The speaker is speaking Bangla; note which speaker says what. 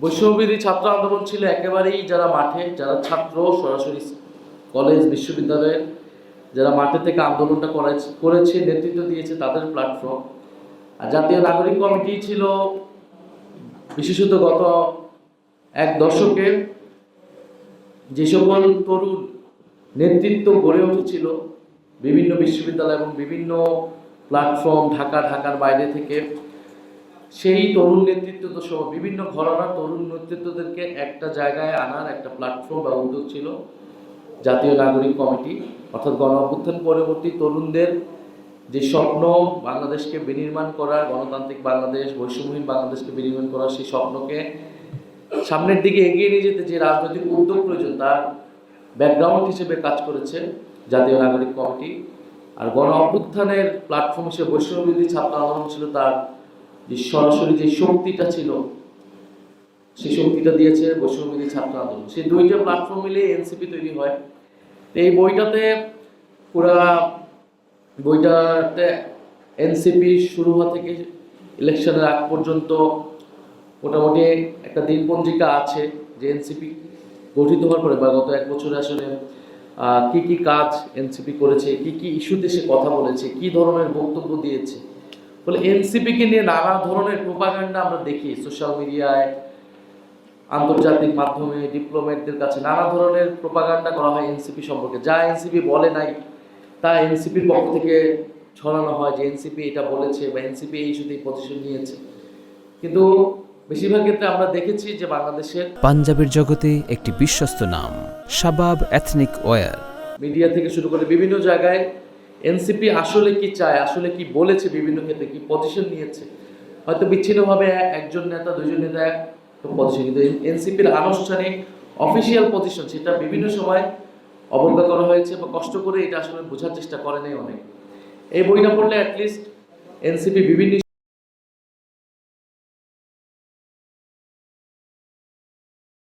Speaker 1: বৈষম্যবিরোধী ছাত্র আন্দোলন ছিল একেবারেই যারা মাঠে, যারা ছাত্র সরাসরি কলেজ বিশ্ববিদ্যালয়ের যারা মাঠে থেকে আন্দোলনটা করেছে নেতৃত্ব দিয়েছে তাদের প্ল্যাটফর্ম। আর জাতীয় নাগরিক কমিটি ছিল বিশেষত গত এক দশকে যে সকল তরুণ নেতৃত্ব গড়ে উঠেছিল বিভিন্ন বিশ্ববিদ্যালয় এবং বিভিন্ন প্ল্যাটফর্ম ঢাকার বাইরে থেকে, সেই তরুণ নেতৃত্ব সহ বিভিন্ন ঘরানার তরুণ নেতৃত্বদেরকে একটা জায়গায় আনার একটা প্ল্যাটফর্ম বা উদ্যোগ ছিল জাতীয় নাগরিক কমিটি। অর্থাৎ গণ অভ্যুত্থান পরবর্তী তরুণদের যে স্বপ্ন বাংলাদেশকে বিনির্মাণ করা, গণতান্ত্রিক বাংলাদেশ, বৈষম্যহীন বাংলাদেশকে বিনির্মাণ করা, সেই স্বপ্নকে সামনের দিকে এগিয়ে নিয়ে যেতে যে রাজনৈতিক উদ্যোগ প্রয়োজন তার ব্যাকগ্রাউন্ড হিসেবে কাজ করেছে জাতীয় নাগরিক কমিটি। আর গণ অভ্যুত্থানের প্ল্যাটফর্ম হিসেবে বৈষম্যবিরোধী ছাত্র আন্দোলন ছিল তার যে সরাসরি যে শক্তিটা ছিল, সেই শক্তিটা দিয়েছে বৈষম্যবিরোধী ছাত্র আন্দোলন। সেই দুইটা প্ল্যাটফর্ম মিলে এনসিপি তৈরি হয়। এই বইটাতে এনসিপি শুরু হওয়া থেকে ইলেকশনের আগ পর্যন্ত মোটামুটি একটা দিনপঞ্জিকা আছে যে এনসিপি গঠিত হওয়ার পরে বা গত এক বছরে আসলে কি কি কাজ এনসিপি করেছে, কি কি ইস্যুতে সে কথা বলেছে, কি ধরনের বক্তব্য দিয়েছে। ফলে এনসিপিকে নিয়ে নানা ধরনের প্রোপাগান্ডা আমরা দেখি সোশ্যাল মিডিয়ায়, আন্তর্জাতিক মাধ্যমে, ডিপ্লোম্যাটদের কাছে নানা ধরনের প্রোপাগান্ডা করা হয় এনসিপি সম্পর্কে। যা এনসিপি বলে নাই তা এনসিপির পক্ষ থেকে ছড়ানো হয় যে এনসিপি এটা বলেছে বা এনসিপি এই ইস্যুতে পজিশন নিয়েছে। কিন্তু বেশিরভাগ ক্ষেত্রে আমরা দেখেছি যে বাংলাদেশের
Speaker 2: পাঞ্জাবের জগতে একটি বিশ্বস্ত নাম শাবাব এথনিক ওয়্যার।
Speaker 1: মিডিয়া থেকে শুরু করে বিভিন্ন জায়গায় এনসিপি আসলে কি চায়, আসলে কি বলেছে, বিভিন্ন ক্ষেত্রে কি পজিশন নিয়েছে, হয়তো বিচ্ছিন্নভাবে একজন নেতা দুইজন নেতা পজিশন, কিন্তু এনসিপির আনুষ্ঠানিক অফিসিয়াল পজিশন সেটা বিভিন্ন সময় অবজ্ঞা করা হয়েছে বা কষ্ট করে এটা আসলে বোঝার চেষ্টা করে নাই অনেক। এই বইটা পড়লে অ্যাটলিস্ট এনসিপি বিভিন্ন